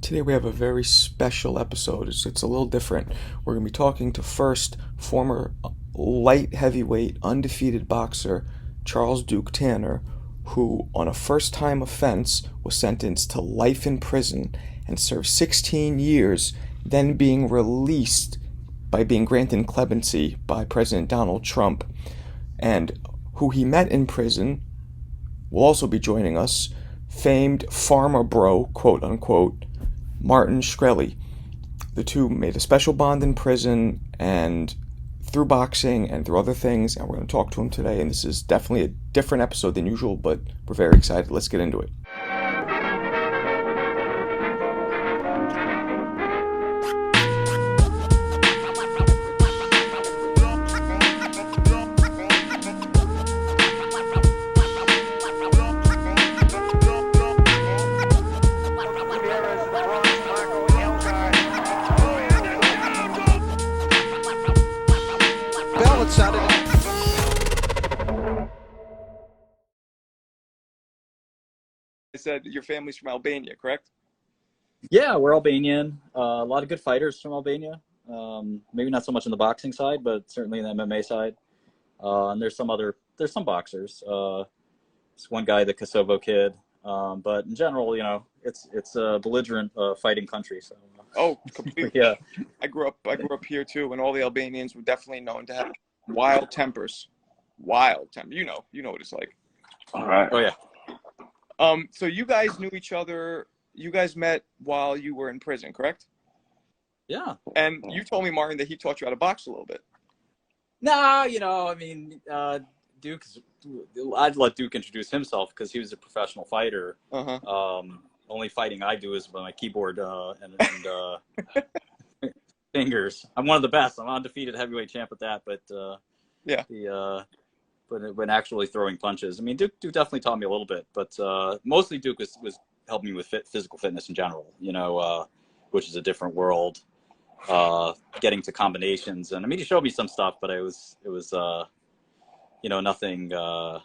Today we have a very special episode. It's a little different. We're going to be talking to first former light heavyweight undefeated boxer Charles Duke Tanner, who on a first-time offense was sentenced to life in prison and served 16 years, then being released by being granted clemency by President Donald Trump, and who he met in prison will also be joining us, famed Pharma Bro, quote unquote, Martin Shkreli. The two made a special bond in prison and through boxing and through other things, and we're going to talk to him today. And this is definitely a different episode than usual, but we're very excited. Let's get into it. I said your family's from Albania, correct? Yeah, we're Albanian. A lot of good fighters from Albania. Maybe not so much on the boxing side, but certainly in the MMA side. And there's some boxers. There's one guy, the Kosovo kid. But in general, it's a belligerent fighting country. So. Oh, completely. Yeah. I grew up here too, and all the Albanians were definitely known to have wild tempers. Wild temper. You know what it's like. All right. Oh yeah. So you guys knew each other. You guys met while you were in prison, correct? Yeah. And you told me, Martin, that he taught you how to box a little bit. No, Duke. I'd let Duke introduce himself because he was a professional fighter. Only fighting I do is with my keyboard and fingers. I'm one of the best. I'm undefeated heavyweight champ at that. But yeah. When actually throwing punches, Duke definitely taught me a little bit, but mostly Duke was helping me with physical fitness in general, which is a different world, getting to combinations. And he showed me some stuff, but it was nothing, I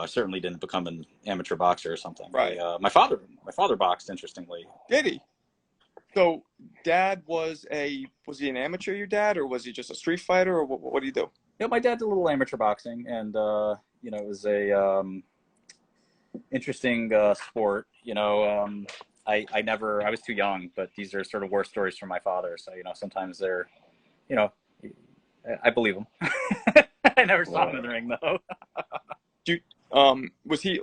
certainly didn't become an amateur boxer or something. Right. My father boxed, interestingly. Did he? So dad was he an amateur, your dad, or was he just a street fighter, or what do you do? Yeah, my dad did a little amateur boxing, and it was a interesting sport. I was too young, but these are sort of war stories from my father. So sometimes they're, I believe them. I never saw him in the ring though.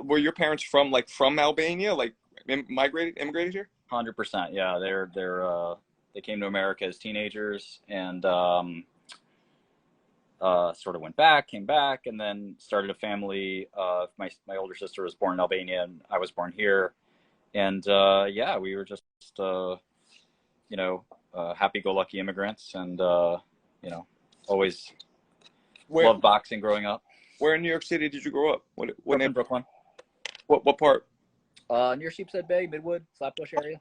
Were your parents from Albania, immigrated here? 100%. Yeah, they came to America as teenagers and. Sort of came back, and then started a family. My older sister was born in Albania, and I was born here. And we were just, happy-go-lucky immigrants, and always loved boxing growing up. Where in New York City did you grow up? In Brooklyn. What part? Near Sheepshead Bay, Midwood, Flatbush area.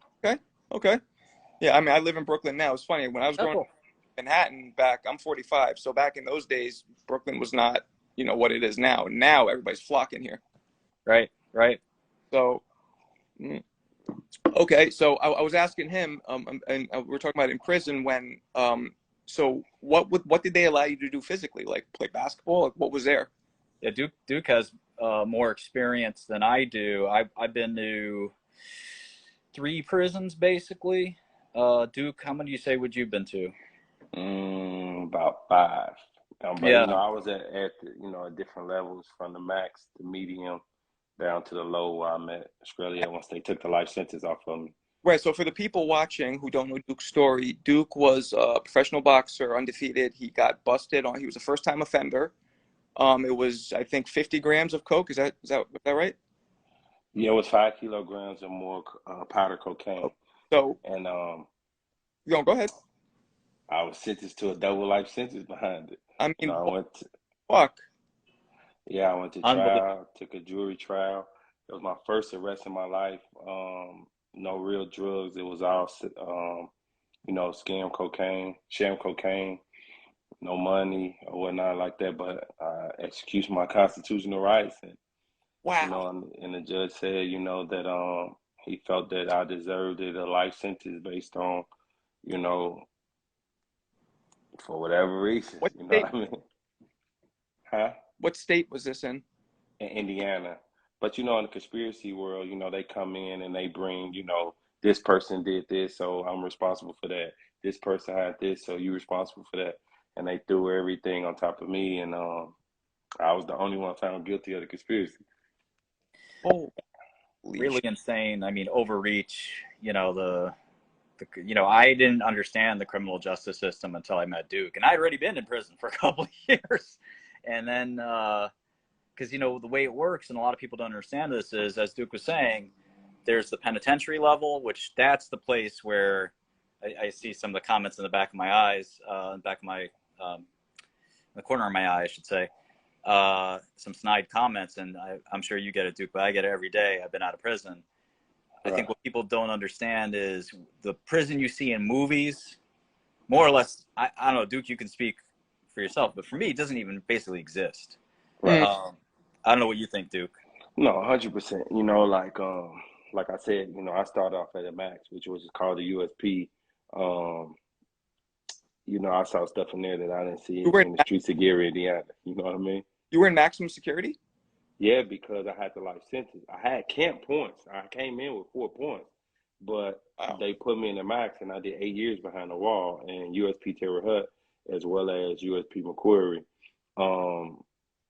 Okay. Yeah, I live in Brooklyn now. It's funny when I was growing up. Manhattan I'm 45, so back in those days Brooklyn was not what it is now. Now everybody's flocking here. Right. So okay, so I was asking him and we're talking about in prison when so what did they allow you to do physically, like play basketball? What was there? Yeah, Duke has more experience than I do. I've been to 3 prisons basically. Duke, how many do you say would you've been to? About 5. But I was at different levels, from the max, the medium, down to the low, where I met Shkreli once they took the life sentence off of me. Right. So for the people watching who don't know Duke's story, Duke was a professional boxer, undefeated. He got busted on. He was a first-time offender. It was, I think, 50 grams of coke. Is that right? Yeah, it was 5 kilograms or more powder cocaine. So go ahead. I was sentenced to a double life sentence behind it. I went to, fuck. Yeah, I went to trial, took a jury trial. It was my first arrest in my life. No real drugs. It was all, sham cocaine, no money or whatnot like that. But I executed my constitutional rights. And, wow. And the judge said, that he felt that I deserved it, a life sentence based on, you know, for whatever reasons. What You know state? what I mean? Huh? What state was this in? In Indiana. But in the conspiracy world, they come in and they bring, this person did this, so I'm responsible for that. This person had this, so you're responsible for that. And they threw everything on top of me, and I was the only one found guilty of the conspiracy. Holy really insane. I mean, overreach. I didn't understand the criminal justice system until I met Duke, and I'd already been in prison for a couple of years, and then because the way it works, and a lot of people don't understand this, is, as Duke was saying, there's the penitentiary level, which that's the place where I see some of the comments in the back of my eyes, in the corner of my eye, I should say, some snide comments, and I'm sure you get it, Duke, but I get it every day. I've been out of prison. Right. I think what people don't understand is the prison you see in movies, more or less, I don't know, Duke, you can speak for yourself, but for me, it doesn't even basically exist. Right. I don't know what you think, Duke. No, 100%. Like I said, I started off at a max, which was called the USP. I saw stuff in there that I didn't see in the streets of Gary, Indiana. You know what I mean? You were in maximum security? Yeah, because I had the life sentence. I had camp points. I came in with 4 points, but they put me in the max, and I did 8 years behind the wall in USP Terre Haute as well as USP McQuarrie.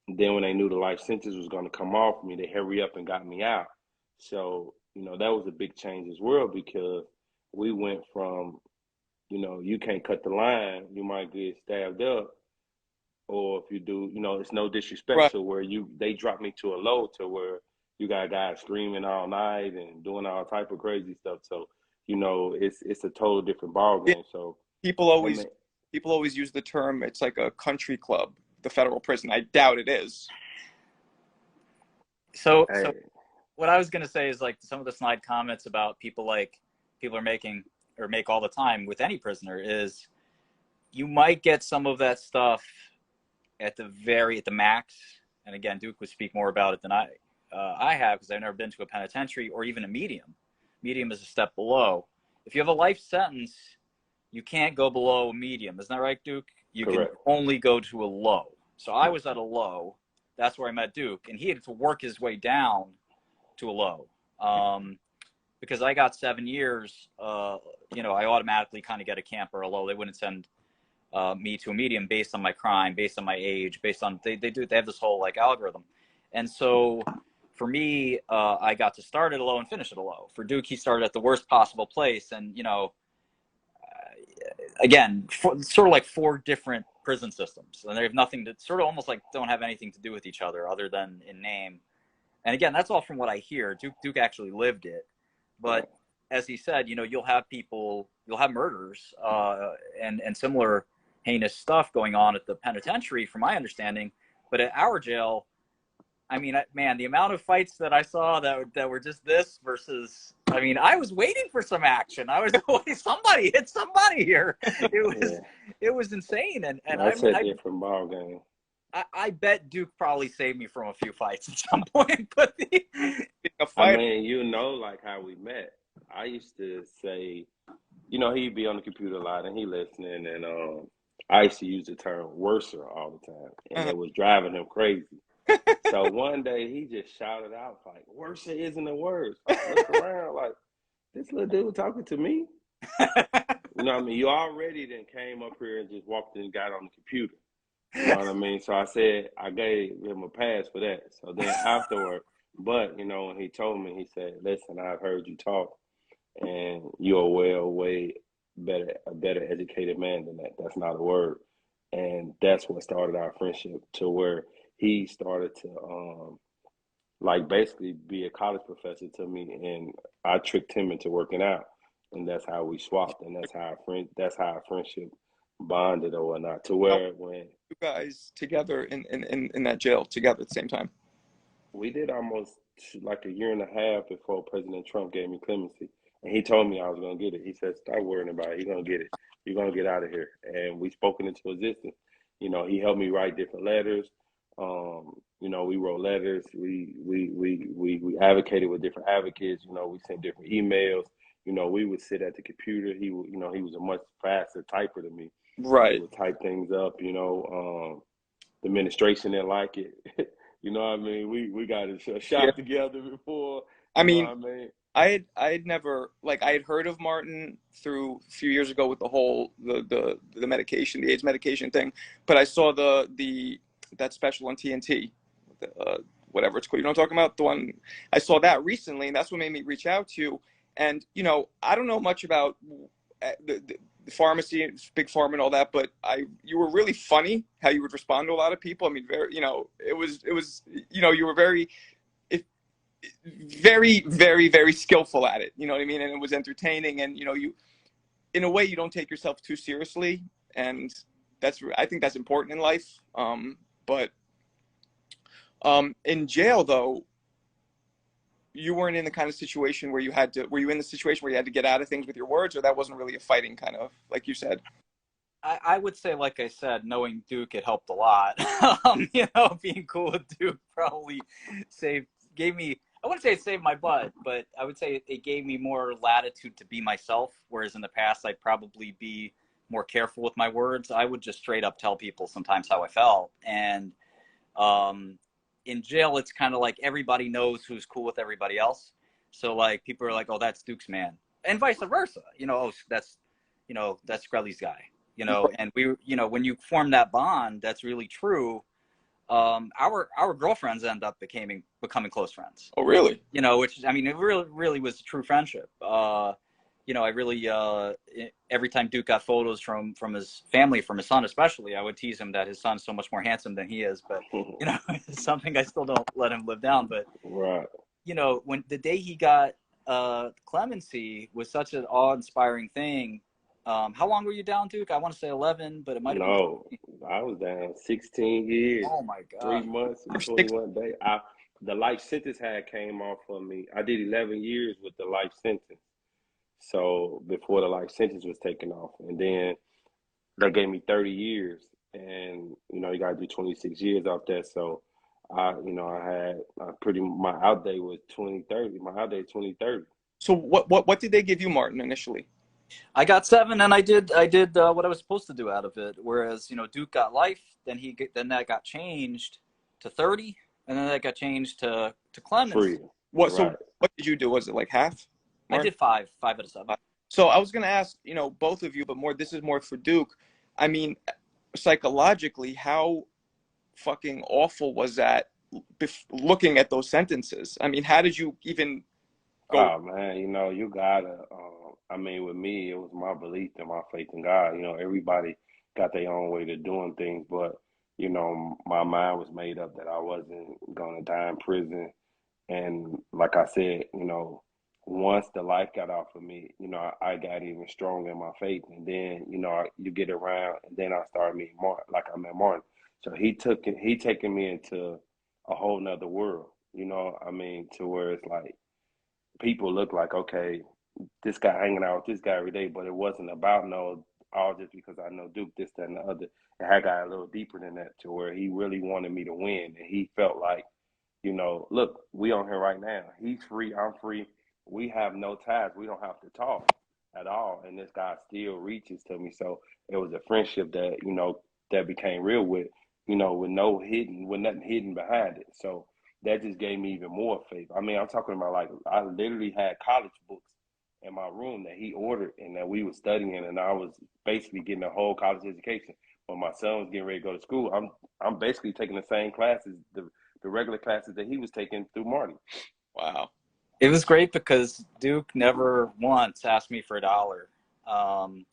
Then when they knew the life sentence was going to come off me, they hurry up and got me out. So, that was a big change as well, because we went from, you can't cut the line, you might get stabbed up. Or if you do, it's no disrespect. Right. So where they dropped me to a low to where you got guys screaming all night and doing all type of crazy stuff. So, it's a total different ball game. So people always use the term, it's like a country club, the federal prison. I doubt it is. So what I was going to say is, like, some of the snide comments about people are making or make all the time with any prisoner is, you might get some of that stuff at the max. And again, Duke would speak more about it than I have, because I've never been to a penitentiary or even a medium. Medium is a step below. If you have a life sentence, you can't go below a medium. Isn't that right, Duke? You Correct. Can only go to a low. So I was at a low. That's where I met Duke, and he had to work his way down to a low. Because I got 7 years, I automatically kind of get a camp or a low. They wouldn't send me to a medium based on my crime, based on my age, based on they have this whole algorithm. And so for me, I got to start at a low and finish at a low. For Duke, he started at the worst possible place, and again, sort of like 4 different prison systems, and they have nothing to, sort of almost like don't have anything to do with each other other than in name. And again, that's all from what I hear. Duke actually lived it, but as he said, you'll have murders and similar heinous stuff going on at the penitentiary, from my understanding. But at our jail, I mean, man, the amount of fights that I saw that were just this versus, I mean, I was waiting for some action. I was somebody hit somebody here. It was insane. And that's a different ball game. I bet Duke probably saved me from a few fights at some point. But I mean, like how we met. I used to say, he'd be on the computer a lot and he listening, and I used to use the term worser all the time, and it was driving him crazy. So one day he just shouted out, like, worser isn't a word. So I looked around like, this little dude talking to me? You know what I mean? You already then came up here and just walked in and got on the computer. You know what I mean? So I said, I gave him a pass for that. So then afterward, but, when he told me, he said, listen, I've heard you talk, and you're way a better educated man than that. That's not a word. And that's what started our friendship, to where he started to basically be a college professor to me, and I tricked him into working out, and that's how we swapped, and that's how our friendship bonded or whatnot, to where when you guys together in that jail together at the same time. We did almost like a year and a half before President Trump gave me clemency. And he told me I was going to get it. He said, stop worrying about it. You're going to get it. You're going to get out of here. And we spoke it into existence. He helped me write different letters. You know, we wrote letters. We advocated with different advocates. You know, we sent different emails. You know, we would sit at the computer. He would, you know, he was a much faster typer than me. He Right. would type things up. You know, the administration didn't like it. You know what I mean? We got a Yeah. shop together before. I You know mean, what I mean? I had never, like, I had heard of Martin through a few years ago with the whole the medication, the AIDS medication thing, but I saw that special on TNT, whatever it's called. You know what I'm talking about? The one I saw that recently, and that's what made me reach out to you. And you know, I don't know much about the pharmacy, big pharma, and all that, but you were really funny how you would respond to a lot of people. I mean, very, you know, it was, you know, you were very very, very skillful at it. You know what I mean? And it was entertaining. And, you know, you, in a way, you don't take yourself too seriously. And I think that's important in life. But in jail, though, you weren't in the kind of situation where were you in the situation where you had to get out of things with your words, or that wasn't really a fighting kind of, like you said? I would say, like I said, knowing Duke, it helped a lot. You know, being cool with Duke probably gave me, I wouldn't say it saved my butt, but I would say it gave me more latitude to be myself. Whereas in the past, I'd probably be more careful with my words. I would just straight up tell people sometimes how I felt. And in jail, it's kind of like everybody knows who's cool with everybody else. So like people are like, oh, that's Duke's man, and vice versa. You know, oh, that's Shkreli's guy. You know, and you know, when you form that bond, that's really true. Our girlfriends end up becoming close friends. Oh, really? You know, which, I mean, it really was a true friendship. You know, I really every time Duke got photos from his family, from his son especially, I would tease him that his son's so much more handsome than he is. But you know, it's something I still don't let him live down. But right. You know, when the day he got clemency was such an awe-inspiring thing. How long were you down, Duke? I want to say 11, but it might have been 20. I was down 16 years, Oh my God. 3 months, and 21 days. The life sentence had came off for me. I did 11 years with the life sentence. So before the life sentence was taken off, and then they gave me 30 years, and you know you got to do 26 years off that. So I had my out day was 2030. My out day 2030. So what did they give you, Martin, initially? I got 7, and I did what I was supposed to do out of it. Whereas, you know, Duke got life, then that got changed to 30, and then that got changed to clemency. Free. So what did you do? Was it like half? Martin? I did 5 out of 7. So I was going to ask, you know, both of you, but this is more for Duke. I mean, psychologically, how fucking awful was that looking at those sentences? I mean, how did you even go? Oh man, you know, you gotta I mean, with me, it was my belief and my faith in God. You know, everybody got their own way to doing things, but you know, my mind was made up that I wasn't gonna die in prison. And like I said, you know, once the life got off of me, you know, I got even stronger in my faith. And then, you know, you get around, and then I started meeting Martin, like I met Martin. So he taken me into a whole nother world. You know, I mean, to where it's like people look like, okay, this guy hanging out with this guy every day, but it wasn't about all just because I know Duke, this, that, and the other. It had got a little deeper than that, to where he really wanted me to win, and he felt like, you know, look, we on here right now. He's free, I'm free. We have no ties. We don't have to talk at all, and this guy still reaches to me. So it was a friendship that, you know, that became real with, you know, with nothing hidden behind it. So that just gave me even more faith. I mean, I'm talking about, like, I literally had college books in my room that he ordered and that we were studying, and I was basically getting a whole college education. When my son was getting ready to go to school, I'm basically taking the same classes, the regular classes that he was taking through Marty. Wow. It was great because Duke never once asked me for $1.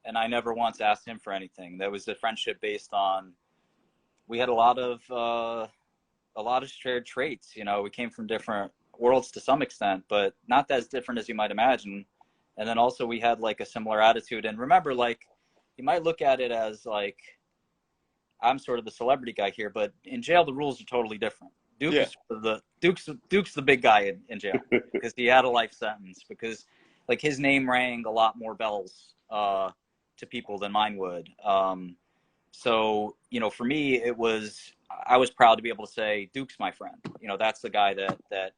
And I never once asked him for anything. That was a friendship based on, we had a lot of shared traits. You know, we came from different worlds to some extent, but not as different as you might imagine. And then also we had like a similar attitude. And remember, like, you might look at it as like, I'm sort of the celebrity guy here, but in jail, the rules are totally different. Duke's the big guy in jail because he had a life sentence, because like his name rang a lot more bells to people than mine would. So, for me, I was proud to be able to say Duke's my friend. That's the guy that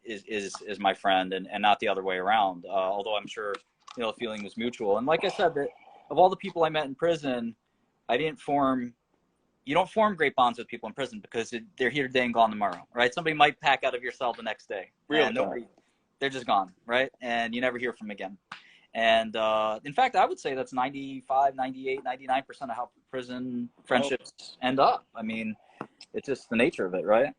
is my friend, and not the other way around. Although I'm sure, the feeling was mutual. And like I said, that of all the people I met in prison, you don't form great bonds with people in prison because they're here today and gone tomorrow, right? Somebody might pack out of your cell the next day. Really? They're just gone, right? And you never hear from them again. And in fact, I would say that's 95, 98, 99% of how prison friendships end up. I mean, it's just the nature of it, right?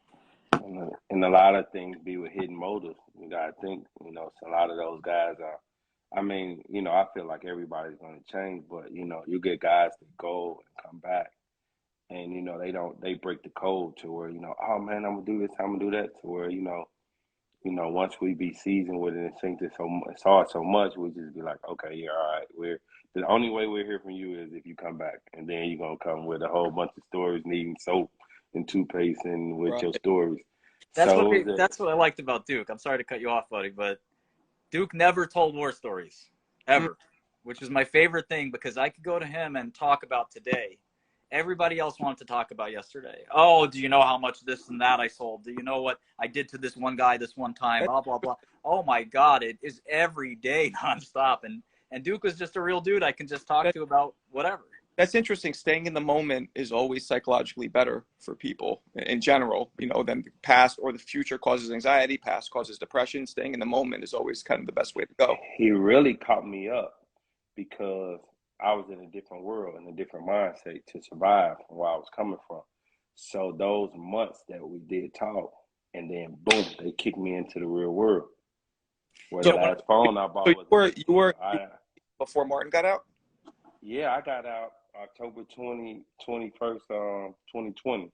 And a lot of things be with hidden motives. You gotta think, so a lot of those guys are, I mean, I feel like everybody's gonna change, but you get guys that go and come back, and they break the code to where, oh man, I'm gonna do this, I'm gonna do that, to where, once we be seasoned with it and think that saw it so much, we just be like, okay, yeah, all right, the only way we'll hear from you is if you come back, and then you're gonna come with a whole bunch of stories needing soap and toothpaste and with your stories. That's what I liked about Duke. I'm sorry to cut you off, buddy, but Duke never told war stories, ever, which is my favorite thing, because I could go to him and talk about today. Everybody else wanted to talk about yesterday. Oh, do you know how much this and that I sold? Do you know what I did to this one guy this one time? Blah, blah, blah. Oh, my God. It is every day nonstop. And Duke was just a real dude I can just talk to about whatever. That's interesting. Staying in the moment is always psychologically better for people in general, than the past or the future causes anxiety, past causes depression. Staying in the moment is always kind of the best way to go. He really caught me up because I was in a different world, in a different mindset to survive from where I was coming from. So those months that we did talk, and then boom, they kicked me into the real world. Where the last phone I bought was you were before Martin got out? Yeah, I got out October 21st, 2020.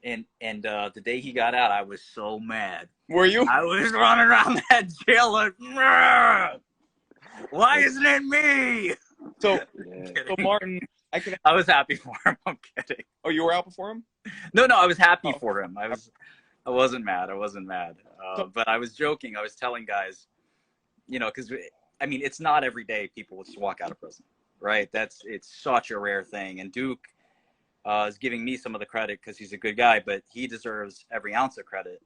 And the day he got out, I was so mad. Were you? I was running around that jail like, why isn't it me? So Martin, I was happy for him. I'm kidding. Oh, you were out before him? No, I was happy for him. I wasn't mad. But I was joking. I was telling guys, because it's not every day people just walk out of prison, right? It's such a rare thing. And Duke is giving me some of the credit because he's a good guy, but he deserves every ounce of credit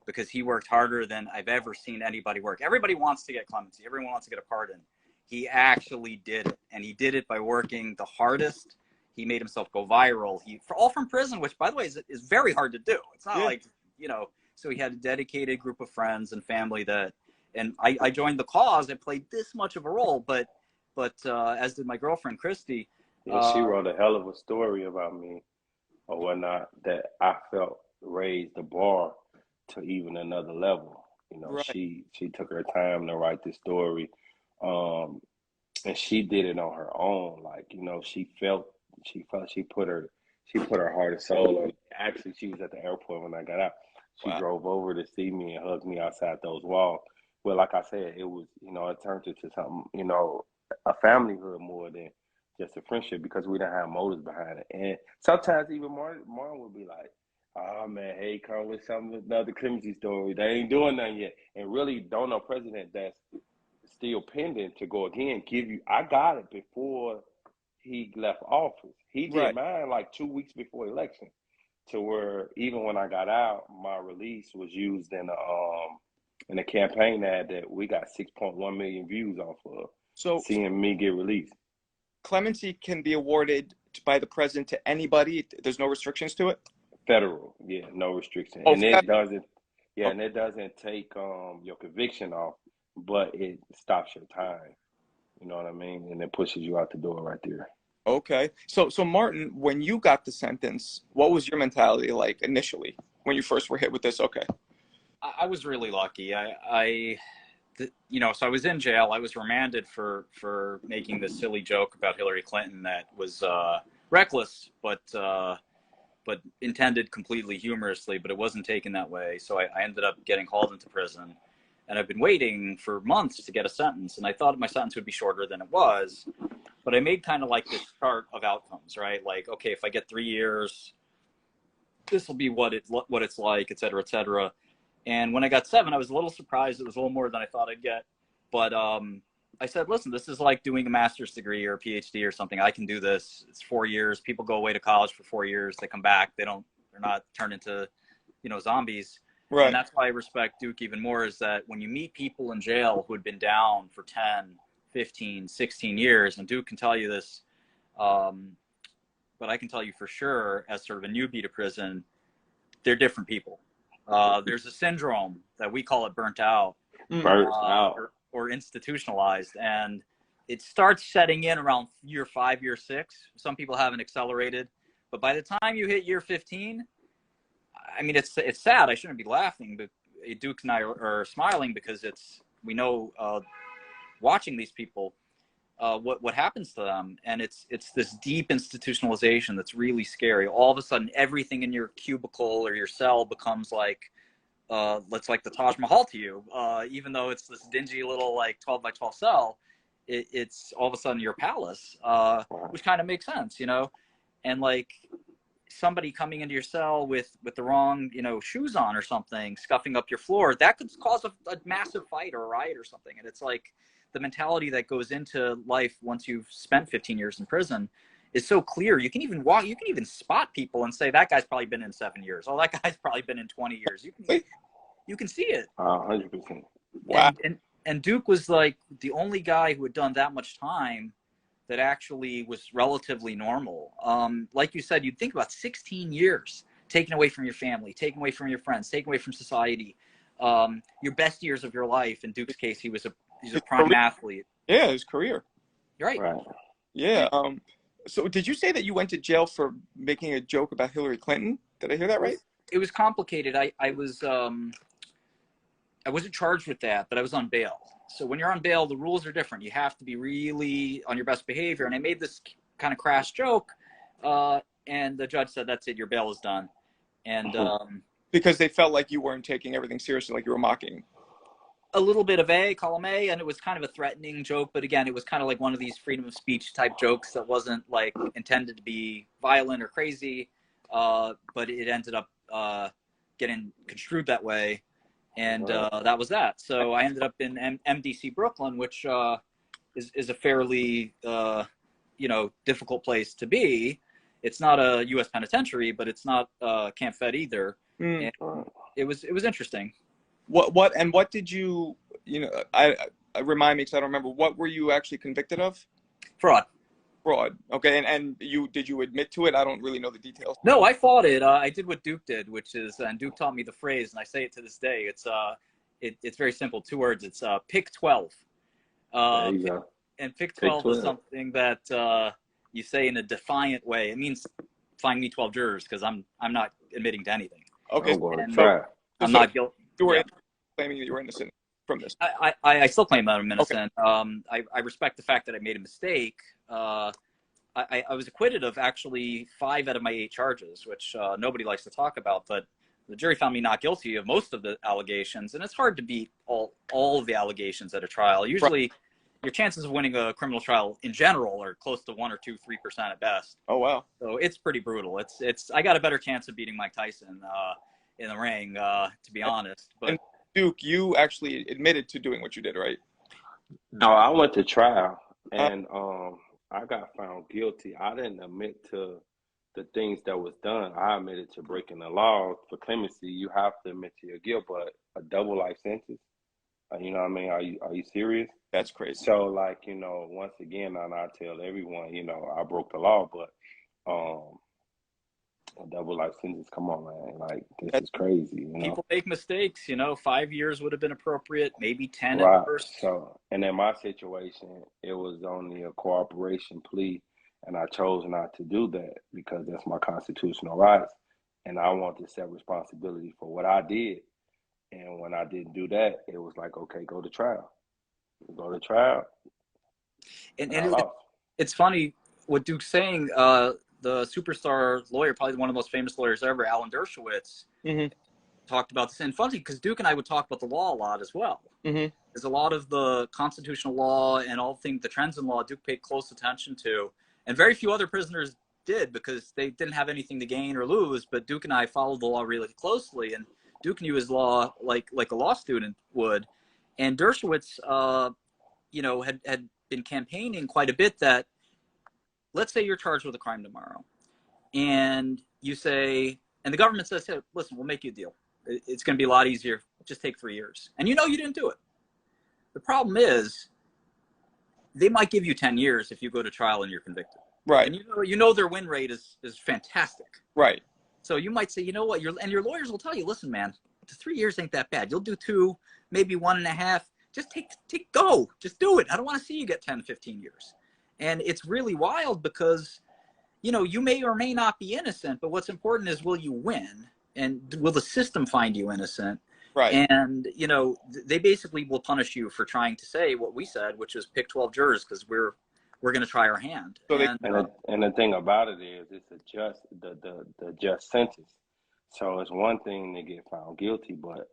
because he worked harder than I've ever seen anybody work. Everybody wants to get clemency. Everyone wants to get a pardon. He actually did it, and he did it by working the hardest. He made himself go viral. All from prison, which, by the way, is very hard to do. It's not like, so he had a dedicated group of friends and family and I joined the cause. I played this much of a role, but as did my girlfriend, Christy. Yeah, she wrote a hell of a story about me or whatnot that I felt raised the bar to even another level. Right. She took her time to write this story. And she did it on her own. Like, she put her heart and soul on. Actually, she was at the airport when I got out. She drove over to see me and hugged me outside those walls. Well, like I said, it was, it turned into something, a familyhood more than just a friendship because we didn't have motives behind it. And sometimes even Martin would be like, oh man, hey, come with another clemency story. They ain't doing nothing yet. And really don't know president that's still pending to go again, I got it before he left office. He did mine like 2 weeks before election, to where even when I got out, my release was used in a campaign ad that we got 6.1 million views off of. So seeing me get released. Clemency can be awarded by the president to anybody. There's no restrictions to it. Federal, yeah, no restriction, and it doesn't. Yeah, and it doesn't take your conviction off, but it stops your time. You know what I mean? And it pushes you out the door right there. Okay. So Martin, when you got the sentence, what was your mentality like initially when you first were hit with this? Okay. I was really lucky. So I was in jail. I was remanded for making this silly joke about Hillary Clinton that was reckless, but intended completely humorously, but it wasn't taken that way. So I ended up getting hauled into prison, and I've been waiting for months to get a sentence. And I thought my sentence would be shorter than it was, but I made kind of like this chart of outcomes, right? Like, okay, if I get 3 years, this will be what it's like, et cetera, et cetera. And when I got 7, I was a little surprised. It was a little more than I thought I'd get. But I said, listen, this is like doing a master's degree or a PhD or something. I can do this. It's 4 years. People go away to college for 4 years. They come back. They're not turned into, zombies. Right. And that's why I respect Duke even more, is that when you meet people in jail who had been down for 10, 15, 16 years, and Duke can tell you this, but I can tell you for sure, as sort of a newbie to prison, they're different people. There's a syndrome that we call it burnt out. Burnt out. Or institutionalized, and it starts setting in around year 5, year 6. Some people haven't accelerated, but by the time you hit year 15, I mean, it's sad. I shouldn't be laughing, but Duke and I are smiling because we know watching these people what happens to them, and it's this deep institutionalization that's really scary. All of a sudden, everything in your cubicle or your cell becomes like like the Taj Mahal to you, even though it's this dingy little like 12 by 12 cell. It's all of a sudden your palace, which kind of makes sense, and like somebody coming into your cell with the wrong shoes on or something, scuffing up your floor, that could cause a massive fight or a riot or something. And it's like the mentality that goes into life once you've spent 15 years in prison is so clear. You can even spot people and say, that guy's probably been in 7 years. Oh, that guy's probably been in 20 years. You can see it. 100%. Wow. And Duke was like the only guy who had done that much time that actually was relatively normal. Like you said, you'd think about 16 years taken away from your family, taken away from your friends, taken away from society, your best years of your life. In Duke's case, he's a prime athlete. Yeah, his career. Right. Yeah. So did you say that you went to jail for making a joke about Hillary Clinton? Did I hear that right? It was complicated. I wasn't charged with that, but I was on bail. So when you're on bail, the rules are different. You have to be really on your best behavior. And I made this kind of crass joke, and the judge said, that's it, your bail is done. And because they felt like you weren't taking everything seriously, like you were mocking. A little bit of column A, and it was kind of a threatening joke. But again, it was kind of like one of these freedom of speech type jokes that wasn't like intended to be violent or crazy, but it ended up getting construed that way. And that was that. So I ended up in MDC Brooklyn, which is a fairly difficult place to be. It's not a U.S. penitentiary, but it's not Camp Fed either. And it was interesting. What did you I remind me, because I don't remember, what were you actually convicted of? Fraud. Okay. And did you admit to it? I don't really know the details. No, I fought it. I did what Duke did, which is, and Duke taught me the phrase, and I say it to this day. It's very simple, 2 words. It's pick 12. There you go. And pick 12 is something that you say in a defiant way. It means find me 12 jurors, because I'm not admitting to anything. Okay. I'm not guilty. You were claiming that you were innocent from this. I still claim that I'm innocent. Okay. I respect the fact that I made a mistake. I was acquitted of actually 5 out of my 8 charges, which nobody likes to talk about, but the jury found me not guilty of most of the allegations, and it's hard to beat all of the allegations at a trial. Usually, your chances of winning a criminal trial in general are close to 1 or 2, 3% at best. Oh wow! So it's pretty brutal. I got a better chance of beating Mike Tyson in the ring, to be honest. But and Duke, you actually admitted to doing what you did, right? No, I went to trial, and I got found guilty. I didn't admit to the things that was done. I admitted to breaking the law. For clemency, you have to admit to your guilt, but a double life sentence, you know what I mean? Are you serious? That's crazy. So, like, once again, and I tell everyone, I broke the law, but a double life sentence, come on, man. Like, this is crazy, People make mistakes, 5 years would have been appropriate, maybe 10 right. at first. So, and in my situation, it was only a cooperation plea, and I chose not to do that because that's my constitutional rights, and I want to accept responsibility for what I did. And when I didn't do that, it was like, okay, go to trial. Go to trial. And it's funny what Duke's saying. The superstar lawyer, probably one of the most famous lawyers ever, Alan Dershowitz, talked about this. And funny, because Duke and I would talk about the law a lot as well. There's a lot of the constitutional law and all the trends in law Duke paid close attention to. And very few other prisoners did, because they didn't have anything to gain or lose. But Duke and I followed the law really closely. And Duke knew his law like a law student would. And Dershowitz had been campaigning quite a bit that, let's say you're charged with a crime tomorrow, and you say, and the government says, hey, listen, we'll make you a deal. It's going to be a lot easier. Just take 3 years. And you didn't do it. The problem is they might give you 10 years if you go to trial and you're convicted. Right. And their win rate is fantastic. Right. So you might say, you know what, and your lawyers will tell you, listen, man, 3 years ain't that bad. You'll do 2, maybe 1.5. Just go. Just do it. I don't want to see you get 10, 15 years. And it's really wild because, you may or may not be innocent, but what's important is, will you win? And will the system find you innocent? Right. And, they basically will punish you for trying to say what we said, which is pick 12 jurors because we're going to try our hand. So and the thing about it is, it's the just sentence. So it's one thing to get found guilty, but,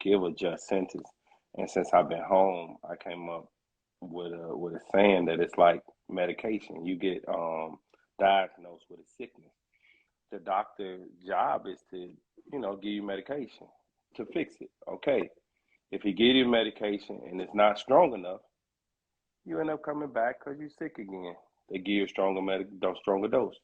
give a just sentence. And since I've been home, I came up with a saying that it's like medication. You get diagnosed with a sickness. The doctor's job is to, give you medication to fix it. Okay. If he give you medication and it's not strong enough, you end up coming back because you're sick again. They give you a stronger dose.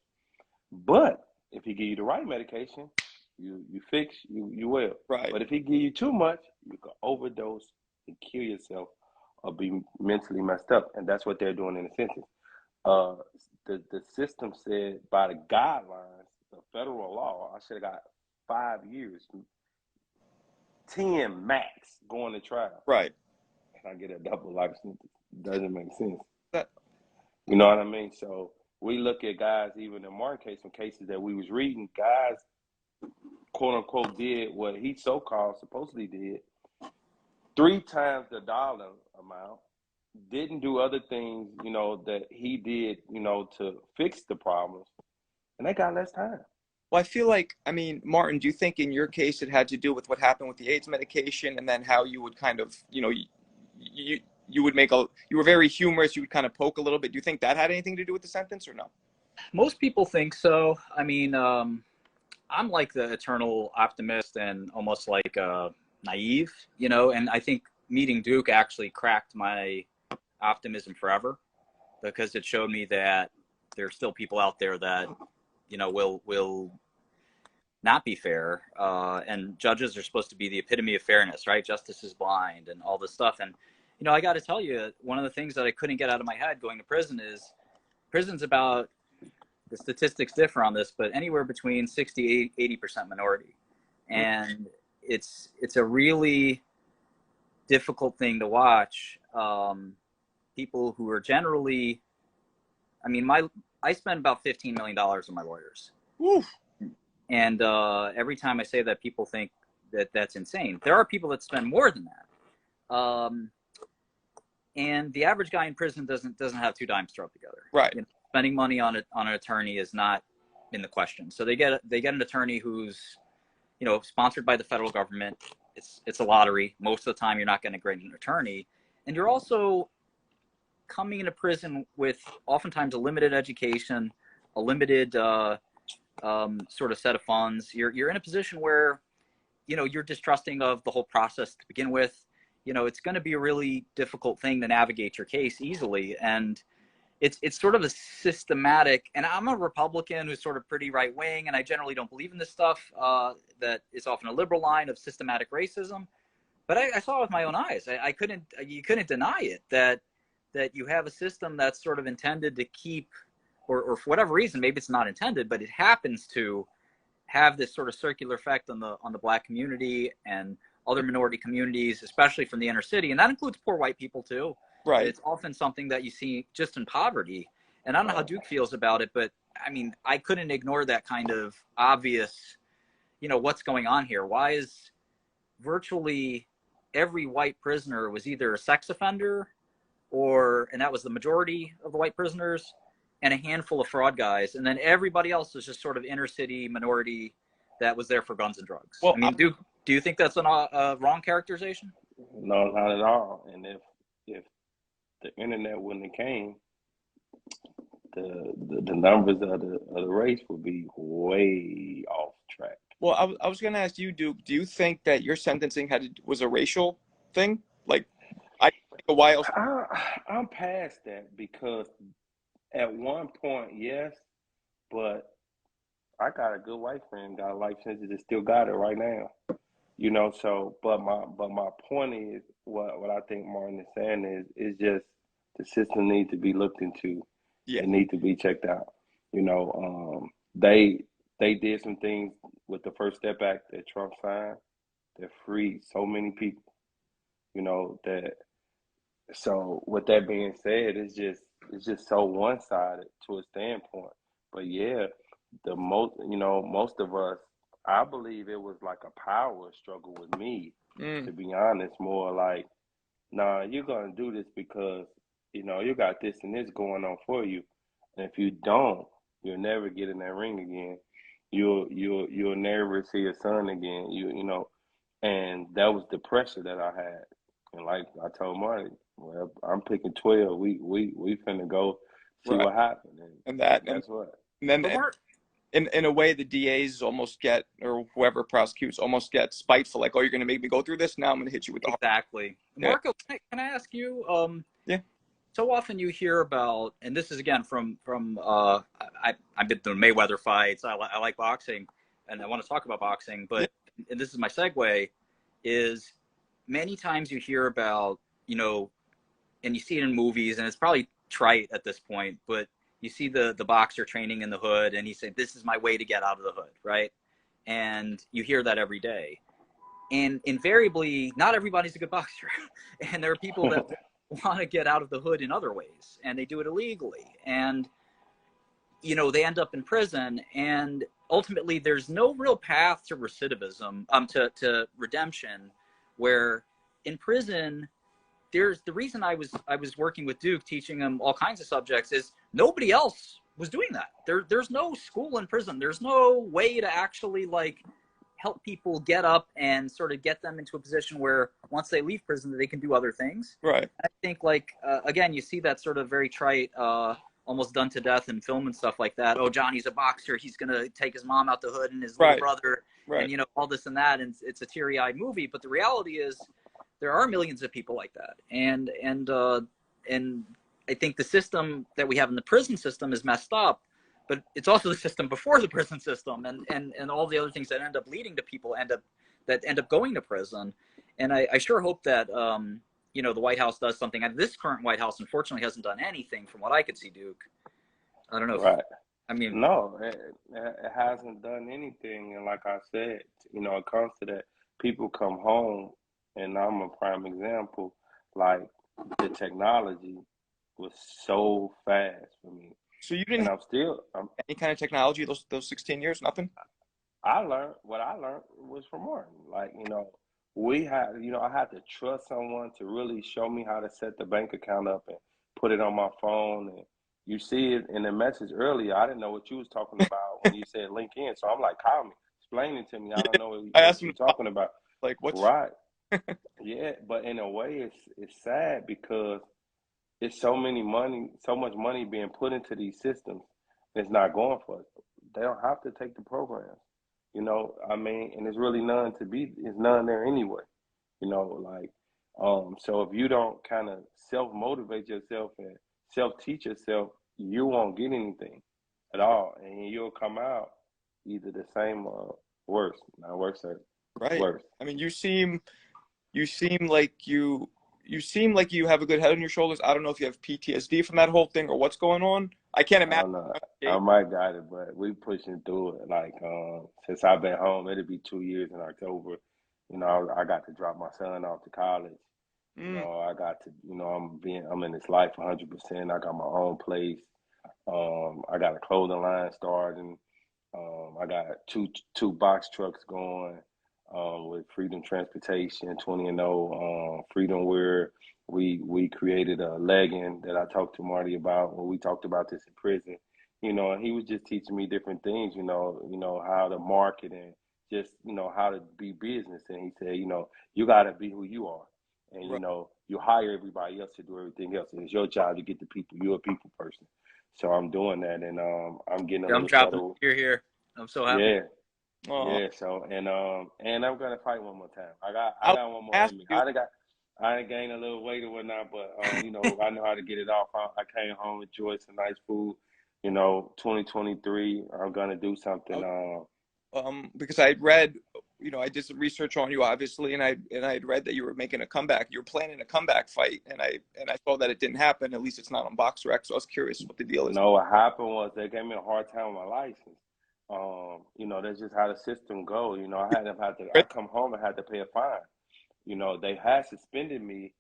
But if he give you the right medication, you fix, you well. Right. But if he give you too much, you can overdose and kill yourself or be mentally messed up. And that's what they're doing in a sentence. The system said by the guidelines, the federal law, I should have got 5 years, 10 max going to trial. Right. And I get a double life sentence. Doesn't make sense. You know what I mean? So we look at guys, even in Martin case, some cases that we was reading, guys, quote unquote, did what he so-called supposedly did 3 times the dollar amount, didn't do other things, that he did, to fix the problems, and they got less time. Well, I feel like, Martin, do you think in your case it had to do with what happened with the AIDS medication, and then how you would kind of, you were very humorous, you would kind of poke a little bit. Do you think that had anything to do with the sentence or no? Most people think so. I'm like the eternal optimist and almost like naive, and I think meeting Duke actually cracked my optimism forever, because it showed me that there's still people out there that, will not be fair. And judges are supposed to be the epitome of fairness, right? Justice is blind and all this stuff. And, I got to tell you, one of the things that I couldn't get out of my head going to prison is prison's about, the statistics differ on this, but anywhere between 60 to 80% minority. And it's a really difficult thing to watch. People who are generally, I spend about $15 million on my lawyers. Oof. And every time I say that, people think that that's insane. There are people that spend more than that. And the average guy in prison doesn't have 2 dimes to rub together. Right. Spending money on an attorney is not in the question. So they get an attorney who's, sponsored by the federal government. It's a lottery. Most of the time, you're not going to get an attorney, and you're also coming into prison with oftentimes a limited education, a limited sort of set of funds. You're in a position where, you're distrusting of the whole process to begin with. It's going to be a really difficult thing to navigate your case easily, and it's sort of a systematic, and I'm a Republican who's sort of pretty right wing, and I generally don't believe in this stuff that is often a liberal line of systematic racism. But I saw it with my own eyes. You couldn't deny it, that you have a system that's sort of intended to keep, or for whatever reason, maybe it's not intended, but it happens to have this sort of circular effect on the Black community and other minority communities, especially from the inner city. And that includes poor white people too. Right. It's often something that you see just in poverty. And I don't know how Duke feels about it, but I couldn't ignore that kind of obvious, what's going on here. Why is virtually every white prisoner was either a sex offender and that was the majority of the white prisoners, and a handful of fraud guys. And then everybody else is just sort of inner city minority that was there for guns and drugs. Well, do you think that's a wrong characterization? No, not at all. And if the internet wouldn't have came, the numbers of the race would be way off track. Well, I was going to ask you, Duke, do you think that your sentencing was a racial thing? Like, why else? I'm past that because at one point, yes, but I got a good wife friend, got a life sentence, and still got it right now. You know, so but my point is what I think Martin is saying is just the system needs to be looked into. Yeah. It needs to be checked out. You know, they did some things with the First Step Act that Trump signed that freed so many people. You know that. So with that being said, it's just so one sided to a standpoint. But yeah, most of us, I believe it was like a power struggle with me, to be honest. More like, nah, you're gonna do this because you got this and this going on for you, and if you don't, you'll never get in that ring again. You'll never see your son again. And that was the pressure that I had. And like I told Marty, well, I'm picking 12. We finna go see Right. what happens. And Guess what? And then in a way, the DAs almost get, or whoever prosecutes almost gets spiteful, like, oh, you're going to make me go through this? Now I'm going to hit you with the exactly. Yeah. Marco, can I ask you? Yeah. So often you hear about, and this is again from I've been doing Mayweather fights. I like boxing, and I want to talk about boxing. But and this is my segue, is many times you hear about, and you see it in movies, and it's probably trite at this point, but you see the boxer training in the hood, and he said, "This is my way to get out of the hood," right? And you hear that every day. And invariably, not everybody's a good boxer, and there are people that want to get out of the hood in other ways, and they do it illegally, and they end up in prison, and ultimately there's no real path to recidivism, to redemption, where in prison there's the reason I was working with Duke, teaching him all kinds of subjects, is nobody else was doing that. There's no school in prison. There's no way to actually help people get up and sort of get them into a position where once they leave prison, they can do other things. Right. I think again, you see that sort of very trite, almost done to death in film and stuff like that. Oh, Johnny's a boxer. He's going to take his mom out the hood and his little brother and, all this and that. And it's a teary-eyed movie. But the reality is there are millions of people like that. And I think the system that we have in the prison system is messed up. But it's also the system before the prison system, and all the other things that end up leading to people end up going to prison. And I sure hope that the White House does something. And this current White House, unfortunately, hasn't done anything from what I could see, Duke. I don't know. Right. No, it hasn't done anything. And like I said, it comes to that. People come home, and I'm a prime example. Like, the technology was so fast for me. So you didn't have any kind of technology those 16 years? Nothing? What I learned was from Martin. Like, we had, I had to trust someone to really show me how to set the bank account up and put it on my phone. And you see it in the message earlier. I didn't know what you was talking about when you said link in. So I'm like, call me, explain it to me. I don't know what you're talking about. Like, what's right? Yeah, but in a way, it's sad because it's so much money being put into these systems. It's not going for it. They don't have to take the programs, and there's really it's none there anyway, so if you don't kind of self-motivate yourself and self-teach yourself, you won't get anything at all, and you'll come out either the same or worse. Not worse, right. Worse. I mean, you seem like you have a good head on your shoulders. I don't know if you have PTSD from that whole thing or what's going on. I can't imagine. I don't know. I might got it, but we pushing through it. Like, since I've been home, it'll be 2 years in October. I got to drop my son off to college. I got to, I'm in this life 100%. I got my own place. I got a clothing line starting. I got two box trucks going. With Freedom Transportation, 20 and 0, Freedom Wear. We created a legging that I talked to Marty about when we talked about this in prison. And he was just teaching me different things, how to market and just, how to be business. And he said, you got to be who you are. And, you hire everybody else to do everything else. And it's your job to get the people. You're a people person. So I'm doing that. And I'm getting a little settled. You're here. I'm so happy. Yeah. Yeah, so and I'm gonna fight one more time. I got one more in me. I gained a little weight or whatnot, but you know, I know how to get it off. I came home, enjoyed some nice food. You know, 2023, I'm gonna do something. Because I had read, you know, I did some research on you, obviously, and I had read that you were making a comeback. You were planning a comeback fight, and I saw that it didn't happen. At least it's not on BoxRec. So I was curious what the deal is. No, what happened was they gave me a hard time with my license. You know, that's just how the system goes. You know, I come home and had to pay a fine. You know, they had suspended me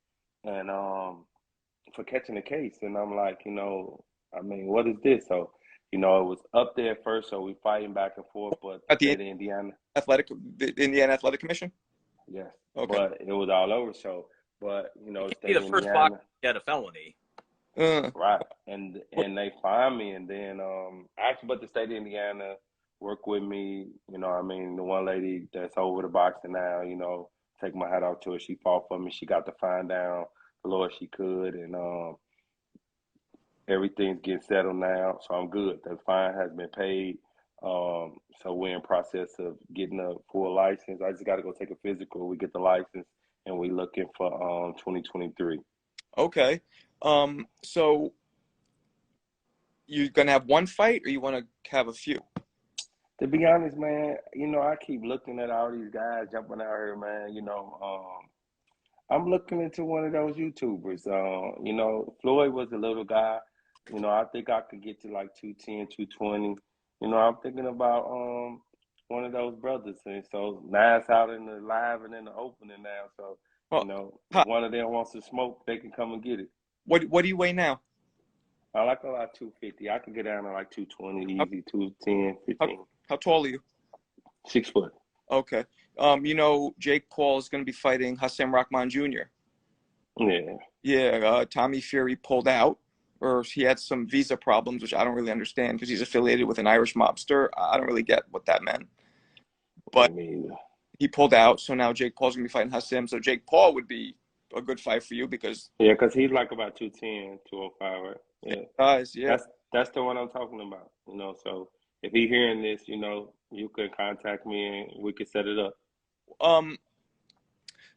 and for catching the case. And I'm like, you know, I mean, what is this? So, you know, it was up there first, so we fighting back and forth, but At the state of Indiana. the Indiana Athletic Commission? Yes. Okay. But it was all over. So, but, you know, You the can't be state of the first Indiana. boxer to get a felony. Right. And they find me, and then actually, but the state of Indiana work with me. You know, I mean, the one lady that's over the boxing now, you know, take my hat off to her. She fought for me. She got the fine down the lowest she could, and everything's getting settled now, so I'm good. The fine has been paid. So we're in process of getting a full license. I just got to go take a physical. We get the license, and we looking for 2023. Okay. So you're gonna have one fight, or you want to have a few? To be honest, man, you know, I keep looking at all these guys jumping out here, man. You know, I'm looking into one of those YouTubers. You know, Floyd was a little guy. You know, I think I could get to like 210, 220. You know, I'm thinking about one of those brothers. And so now it's out in the live and in the opening now. So, Well, you know, if one of them wants to smoke, they can come and get it. What do you weigh now? I like a lot 250. I could get down to like 220 easy, 210, 15. How tall are you? 6 foot. Okay. You know, Jake Paul is going to be fighting Hassan Rahman Jr. Yeah. Yeah, Tommy Fury pulled out, or he had some visa problems, which I don't really understand because he's affiliated with an Irish mobster. I don't really get what that meant. But he pulled out, so now Jake Paul's going to be fighting Hassan. So Jake Paul would be a good fight for you because... Yeah, because he's like about 210, 205, right? Yeah. Guys, yeah. That's the one I'm talking about, you know. So if he hearing this, you know, you could contact me and we could set it up.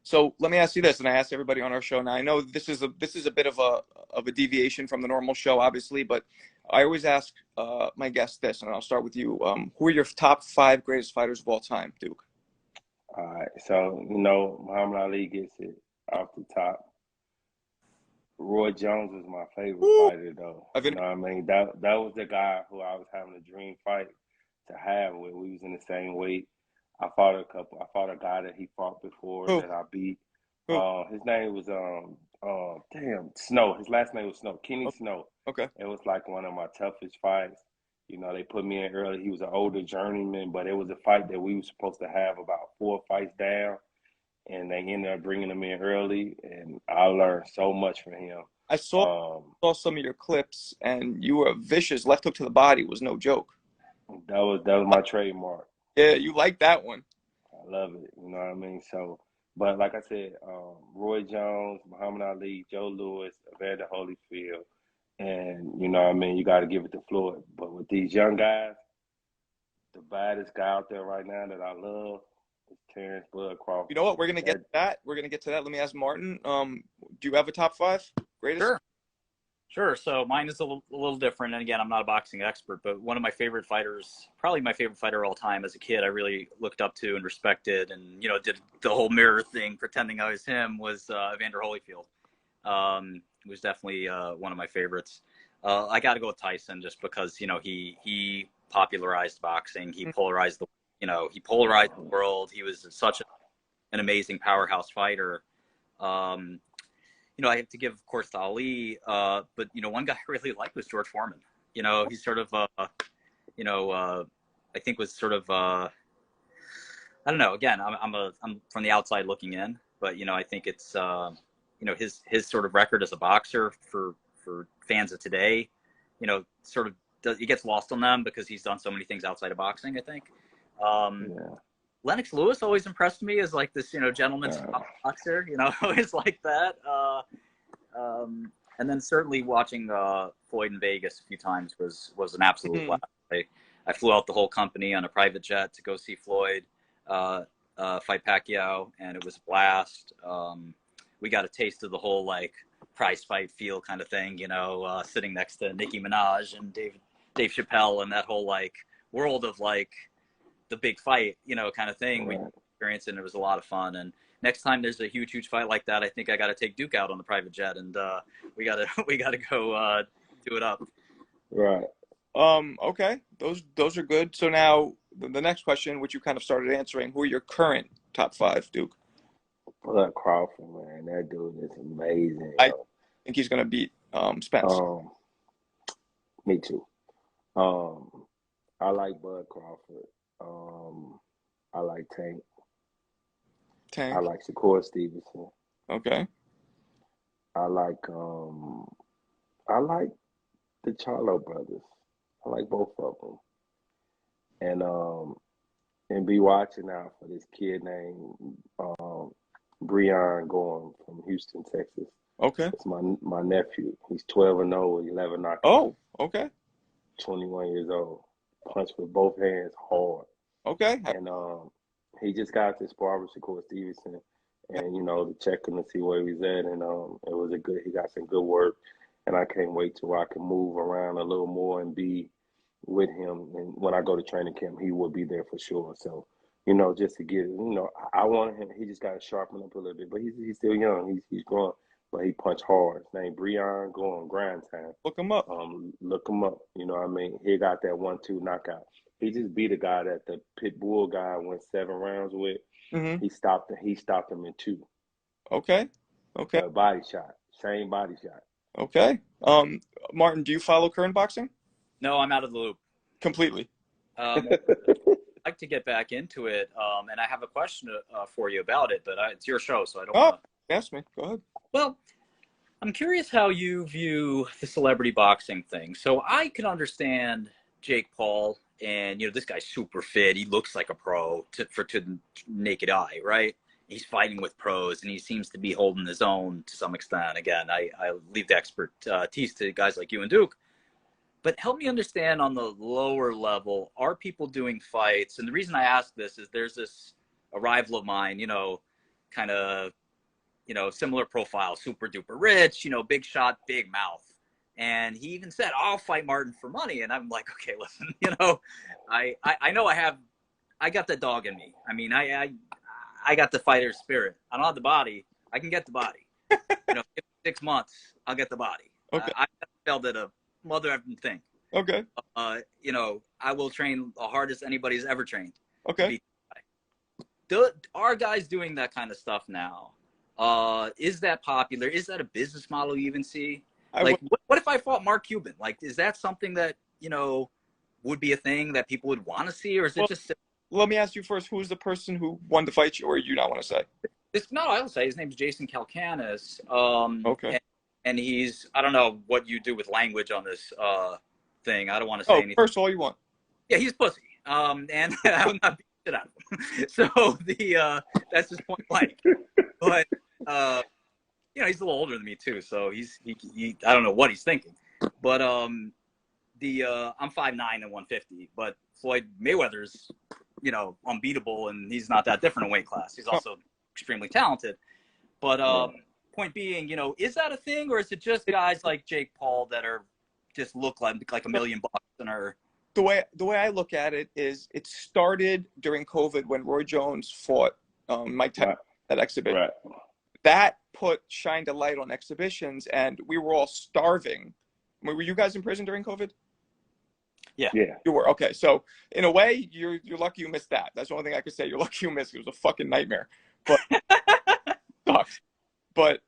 So let me ask you this, and I ask everybody on our show. Now I know this is a bit of a deviation from the normal show, obviously, but I always ask my guests this, and I'll start with you. Who are your top 5 greatest fighters of all time, Duke? All right. So, you know, Muhammad Ali gets it off the top. Roy Jones is my favorite fighter, though. You know what I mean? That was the guy who I was having a dream fight to have with. We was in the same weight. I fought a guy that he fought before that I beat. His name was Snow. His last name was Snow. Kenny Snow. Okay. It was like one of my toughest fights. You know, they put me in early. He was an older journeyman, but it was a fight that we were supposed to have about 4 fights down. And they ended up bringing him in early, and I learned so much from him. I saw some of your clips, and you were vicious. Left hook to the body was no joke. That was my trademark. Yeah, you like that one. I love it. You know what I mean? So, but like I said, Roy Jones, Muhammad Ali, Joe Louis, Evander Holyfield, and you know what I mean? You got to give it to Floyd. But with these young guys, the baddest guy out there right now that I love, Terrence Bud Crawford. You know what? We're gonna get to that. We're gonna get to that. Let me ask Martin. Do you have a top 5 greatest? Sure. So mine is a little different. And again, I'm not a boxing expert, but one of my favorite fighters, probably my favorite fighter of all time as a kid, I really looked up to and respected, and you know, did the whole mirror thing, pretending I was him, was Evander Holyfield. Was definitely one of my favorites. I got to go with Tyson just because you know he popularized boxing. He polarized the world. He was such an amazing powerhouse fighter. You know, I have to give, of course, to Ali, but you know, one guy I really liked was George Foreman. You know, he's sort of, I think was sort of, I don't know. Again, I'm from the outside looking in, but you know, I think it's, you know, his sort of record as a boxer for fans of today, you know, sort of he gets lost on them because he's done so many things outside of boxing, I think. Lennox Lewis always impressed me as like this, you know, gentleman's boxer, you know, always like that. And then certainly watching Floyd in Vegas a few times was an absolute blast. I flew out the whole company on a private jet to go see Floyd fight Pacquiao, and it was a blast. we got a taste of the whole like prize fight feel kind of thing, you know, sitting next to Nicki Minaj and Dave Chappelle and that whole like world of like the big fight, you know, kind of thing. We experienced it and it was a lot of fun. And next time there's a huge fight like that, I think I got to take Duke out on the private jet and we got to go do it up. Right. Okay. Those are good. So now the next question, which you kind of started answering, who are your current top 5, Duke? Bud Crawford, man, that dude is amazing. I think he's gonna beat Spence. Me too. I like Bud Crawford. I like Tank. I like Shakur Stevenson. Okay. I like the Charlo brothers. I like both of them. And be watching out for this kid named Breon Gorham from Houston, Texas. Okay. It's my nephew. He's 12-0 with 11 knockouts. Oh, okay. 21 years old. Punch with both hands hard. Okay. And he just got to spar with Shakur Stevenson, and you know, to check him to see where he's at, and it was he got some good work, and I can't wait till I can move around a little more and be with him. And when I go to training camp, he will be there for sure. So, you know, just to get, you know, I wanted him. He just got to sharpen up a little bit, but he's still young. He's growing, but he punched hard. His name Breon Gorham, grind time. Look him up. Look him up. You know what I mean? He got that 1-2 knockout. He just beat a guy that the pit bull guy went 7 rounds with. Mm-hmm. He stopped him in 2. Okay. Body shot, same body shot. Okay. Martin, do you follow current boxing? No, I'm out of the loop. Completely. I'd like to get back into it, and I have a question for you about it, but it's your show, so I don't want to... ask me. Go ahead. Well, I'm curious how you view the celebrity boxing thing. So I can understand Jake Paul, and, you know, this guy's super fit. He looks like a pro to the naked eye, right? He's fighting with pros, and he seems to be holding his own to some extent. Again, I leave the expertise to guys like you and Duke. But help me understand on the lower level, are people doing fights? And the reason I ask this is there's a rival of mine, you know, kind of, you know, similar profile, super duper rich, you know, big shot, big mouth. And he even said, I'll fight Martin for money. And I'm like, okay, listen, you know, I know I got the dog in me. I mean, I got the fighter spirit. I don't have the body. I can get the body. You know, 6 months, I'll get the body. Okay. I failed at a mother effing thing. Okay. You know, I will train the hardest anybody's ever trained. Okay. Are guys doing that kind of stuff now? Is that popular? Is that a business model you even see? What if I fought Mark Cuban? Like, is that something that, you know, would be a thing that people would want to see, or is it just? Let me ask you first. Who's the person who won the fight, or you not want to say? I'll say his name's Jason Calcanis. Okay. And he's, I don't know what you do with language on this thing. I don't want to say anything. First all you want. Yeah, he's pussy. And I would not beat shit out of him. So that's his point blank. But you know, he's a little older than me too, so he I don't know what he's thinking. But I'm 5'9" and 150, but Floyd Mayweather's, you know, unbeatable, and he's not that different in weight class. He's also extremely talented. But point being, you know, is that a thing, or is it just guys like Jake Paul that are just look like $1 million and are? The way I look at it is, it started during COVID when Roy Jones fought Mike Tyson at exhibition. Right. That shined a light on exhibitions, and we were all starving. I mean, were you guys in prison during COVID? Yeah. You were. Okay. So in a way, you're lucky you missed that. That's the only thing I could say. You're lucky you missed it. It was a fucking nightmare. But sucks. But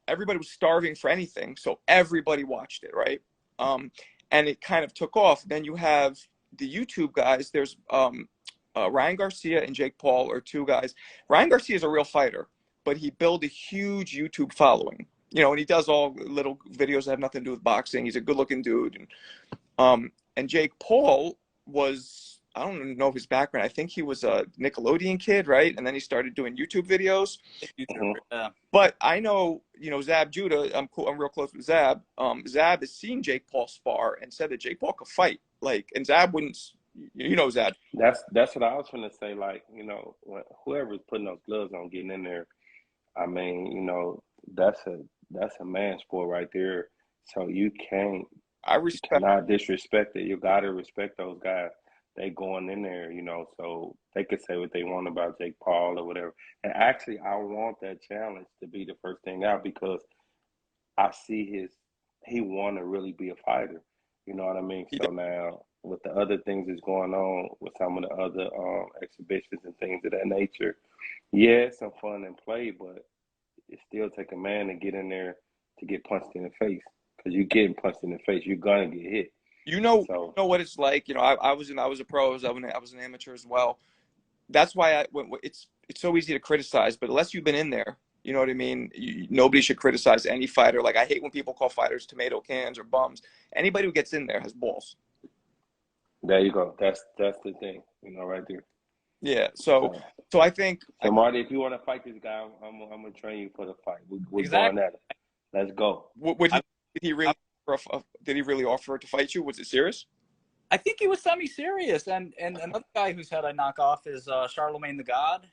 everybody was starving for anything, so everybody watched it, right? And it kind of took off. Then you have the YouTube guys. There's Ryan Garcia and Jake Paul are 2 guys. Ryan Garcia is a real fighter, but he built a huge YouTube following, you know, and he does all little videos that have nothing to do with boxing. He's a good-looking dude. And Jake Paul was, I don't even know his background. I think he was a Nickelodeon kid, right? And then he started doing YouTube videos. But I know, you know, Zab Judah, I'm real close with Zab. Zab has seen Jake Paul spar and said that Jake Paul could fight. Like, and Zab wouldn't, you know, Zab. That's what I was going to say. Like, you know, whoever's putting those gloves on, getting in there, I mean, you know, that's a man sport right there. So you respect. cannot disrespect it. You gotta respect those guys. They going in there, so they could say what they want about Jake Paul or whatever. And actually, I want that challenge to be the first thing out because I see he want to really be a fighter. You know what I mean? So now with the other things that's going on with some of the other exhibitions and things of that nature, yeah, it's some fun and play, but it still take a man to get in there to get punched in the face. Because you're getting punched in the face, you're gonna get hit. You know what it's like. I was a pro. I was an amateur as well. That's why it's so easy to criticize. But unless you've been in there, you know what I mean. Nobody should criticize any fighter. Like I hate when people call fighters tomato cans or bums. Anybody who gets in there has balls. There you go. That's the thing, right there. Yeah. So I think. So Marty, if you want to fight this guy, I'm gonna train you for the fight. We're exactly. going at it. Let's go. Did he really offer to fight you? Was it serious? I think he was semi-serious. And another guy whose head I knock off is Charlemagne the God.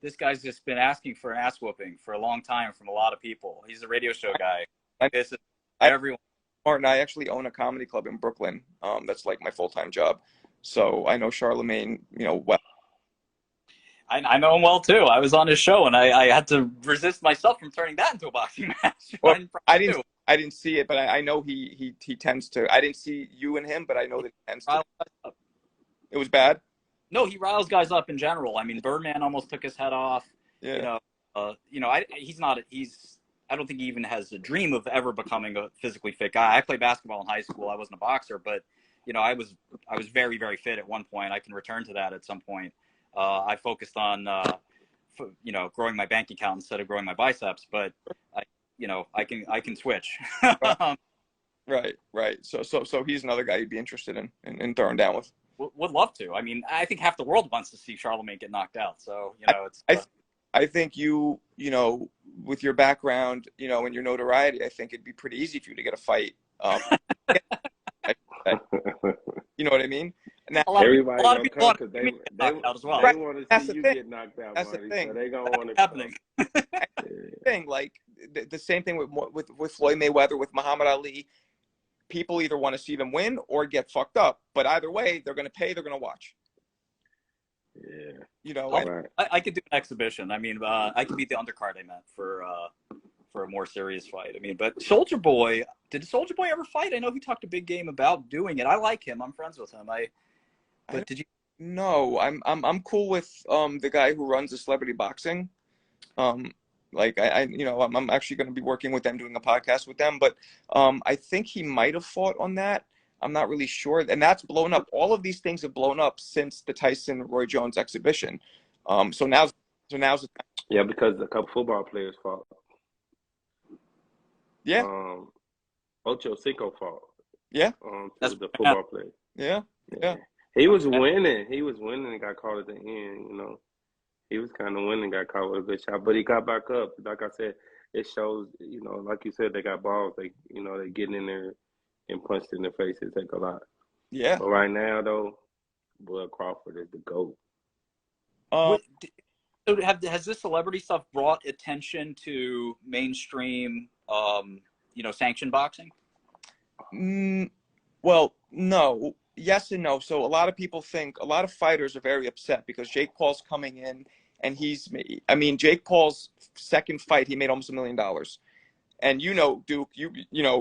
This guy's just been asking for an ass whooping for a long time from a lot of people. He's a radio show guy. This is everyone. Martin, I actually own a comedy club in Brooklyn. That's like my full-time job. So I know Charlemagne, well. I know him well too. I was on his show, and I had to resist myself from turning that into a boxing match. Well, I didn't see it, but I know he tends to. I didn't see you and him, but I know that he tends to. It was bad. No, he riles guys up in general. I mean, Birdman almost took his head off. Yeah. He's not. I don't think he even has a dream of ever becoming a physically fit guy. I played basketball in high school. I wasn't a boxer, but I was very, very fit at one point. I can return to that at some point. I focused on, growing my bank account instead of growing my biceps, but I can switch. Right. So he's another guy you'd be interested in throwing down with. Would love to. I mean, I think half the world wants to see Charlemagne get knocked out. So, I think with your background, and your notoriety, I think it'd be pretty easy for you to get a fight. You know what I mean? Now, everybody a lot of people want to get knocked out as well. They want to see you get knocked out. That's Marty, the thing. So they gonna want to happening. Thing like the same thing with Floyd Mayweather, with Muhammad Ali. People either want to see them win or get fucked up, but either way, they're going to pay. They're going to watch. Yeah. I could do an exhibition. I mean, I could be the undercard I meant for a more serious fight. I mean, but Soldier Boy, did Soldier Boy ever fight? I know he talked a big game about doing it. I like him. I'm friends with him. But did you? No, I'm cool with the guy who runs the Celebrity Boxing. Like I'm actually going to be working with them, doing a podcast with them. But I think he might have fought on that. I'm not really sure, and that's blown up. All of these things have blown up since the Tyson Roy Jones exhibition. So now's the time. Yeah, because a couple football players fought. Yeah. Ocho Cinco fought. Yeah. That's the football player. Yeah. He was winning. He was winning and got caught at the end. He was kind of winning, got caught with a good shot, but he got back up. Like I said, it shows. Like you said, they got balls. They getting in there and punched in the face. It take a lot. Yeah. But right now, though, Bud Crawford is the GOAT. So has this celebrity stuff brought attention to mainstream, sanctioned boxing? Well, no. Yes and no. So a lot of fighters are very upset because Jake Paul's coming in and Jake Paul's second fight, he made almost $1 million. And Duke,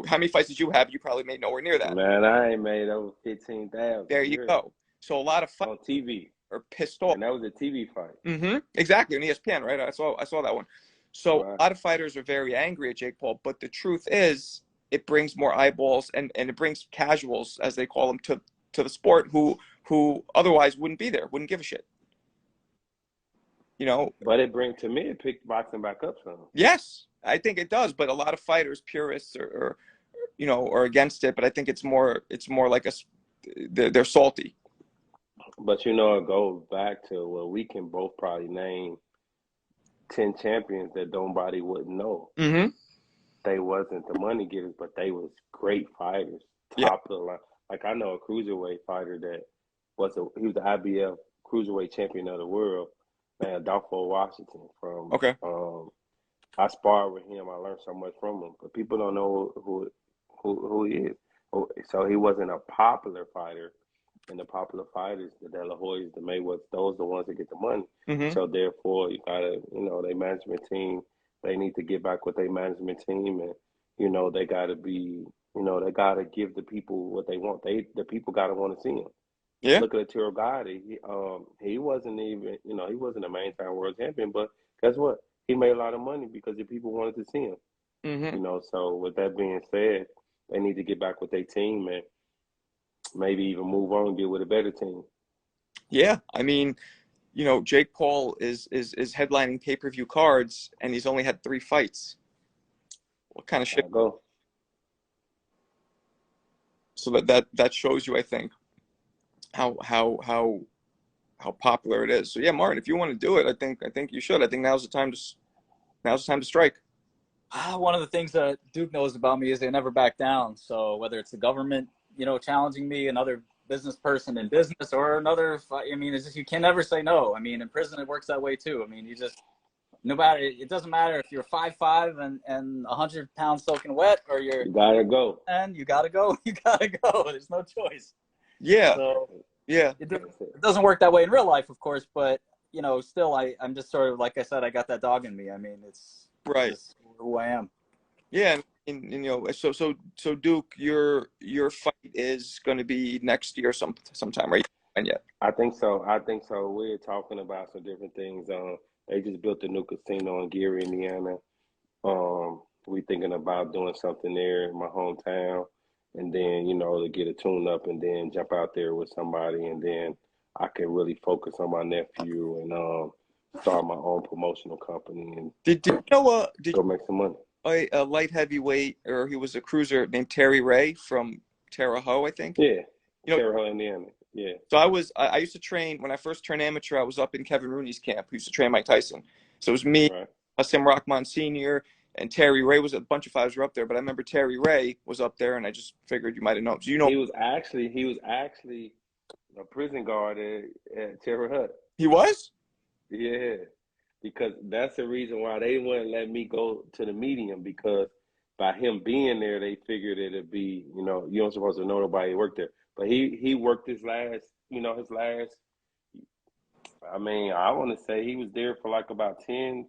how many fights did you have? You probably made nowhere near that. Man, I ain't made over 15,000. There you go. So a lot of fights on TV are pissed off. And that was a TV fight. Mm-hmm. Exactly, on ESPN, right? I saw that one. So a lot of fighters are very angry at Jake Paul, but the truth is, it brings more eyeballs and it brings casuals, as they call them, to the sport who otherwise wouldn't be there, wouldn't give a shit. But it picked boxing back up some. Yes, I think it does. But a lot of fighters, purists, are against it. But I think it's more like they're salty. But it goes back to where we can both probably name 10 champions that nobody wouldn't know. Mm-hmm. They wasn't the money getters, but they was great fighters, top of the line. Like I know a cruiserweight fighter that he was the IBF cruiserweight champion of the world, man, Adolfo Washington from I sparred with him. I learned so much from him, but people don't know who he is. So he wasn't a popular fighter, and the popular fighters, the De La Hoyas, the Mayweathers, those are the ones that get the money. So therefore, you gotta, their management team, they need to get back with their management team, and they gotta be, they gotta give the people what they want. The people gotta want to see him. Yeah. Look at Tiro Gotti. He wasn't even, he wasn't a main-time world champion, but guess what? He made a lot of money because the people wanted to see him. So with that being said, they need to get back with their team and maybe even move on and get with a better team. Yeah, I mean, Jake Paul is headlining pay-per-view cards, and he's only had 3 fights. What kind of shit? Go. So that shows you, I think, how popular it is. So yeah, Martin, if you want to do it, I think you should. I think now's the time to strike. One of the things that Duke knows about me is they never back down. So whether it's the government, challenging me, another business person in business, or another, I mean, it's just, you can never say no. I mean, in prison, it works that way too. I mean, no matter, it doesn't matter if you're 5'5" and 100 pounds soaking wet, or you gotta go. And you gotta go. You gotta go. There's no choice. Yeah. So yeah. It doesn't work that way in real life, of course, but still, I'm just sort of, like I said, I got that dog in me. I mean, it's just who I am. Yeah, and so Duke, your fight is going to be next year sometime, right? And yet, I think so. We're talking about some different things. They just built a new casino in Gary, Indiana. We thinking about doing something there in my hometown, and then to get a tune up, and then jump out there with somebody, and then I can really focus on my nephew and start my own promotional company and did you go make some money. A light heavyweight, or he was a cruiser named Terry Ray from Terre Haute, I think. Yeah, Terre Haute, Indiana. Yeah. So I used to train when I first turned amateur. I was up in Kevin Rooney's camp, who used to train Mike Tyson. So it was me, Sam Rockman Sr., and Terry Ray. Was a bunch of fighters were up there, but I remember Terry Ray was up there, and I just figured you might have known. So he was actually a prison guard at Terre Haute. He was? Yeah, because that's the reason why they wouldn't let me go to the medium, because by him being there, they figured it'd be, you don't supposed to know nobody who worked there. But he worked his last, I mean, I want to say he was there for like about 10,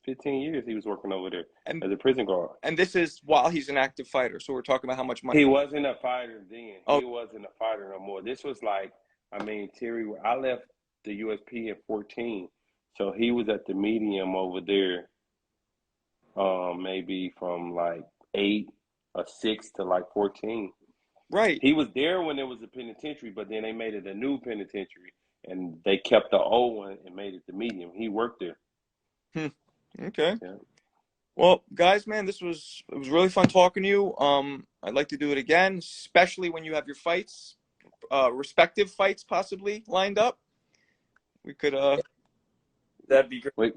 15 years. He was working over there as a prison guard. And this is while he's an active fighter. So we're talking about how much money. He wasn't a fighter then. Oh. He wasn't a fighter no more. This was like, I mean, Terry, I left the USP at 14. So he was at the medium over there, maybe from like 8 or 6 to like 14. Right. He was there when there was a penitentiary, but then they made it a new penitentiary, and they kept the old one and made it the medium. He worked there. Okay. Yeah. Well, guys, man, it was really fun talking to you. I'd like to do it again, especially when you have your fights, respective fights possibly lined up. We could that'd be great.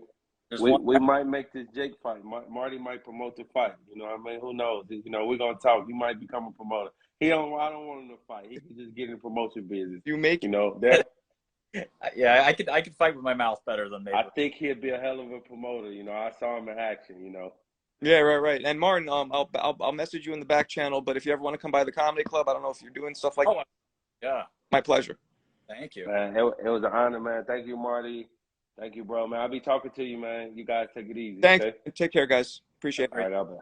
We might make this Jake fight. Marty might promote the fight. You know what I mean? Who knows? We're gonna talk. He might become a promoter. I don't want him to fight. He can just get in promotion business. That. Yeah, I could fight with my mouth better than maybe. I think he'd be a hell of a promoter. I saw him in action. Yeah, right. And Martin, I'll message you in the back channel. But if you ever want to come by the comedy club, I don't know if you're doing stuff like that. Yeah. My pleasure. Thank you. Man, it was an honor, man. Thank you, Marty. Thank you, bro, man. I'll be talking to you, man. You guys take it easy. Thanks. Okay? Take care, guys. Appreciate it. All right, I'll be.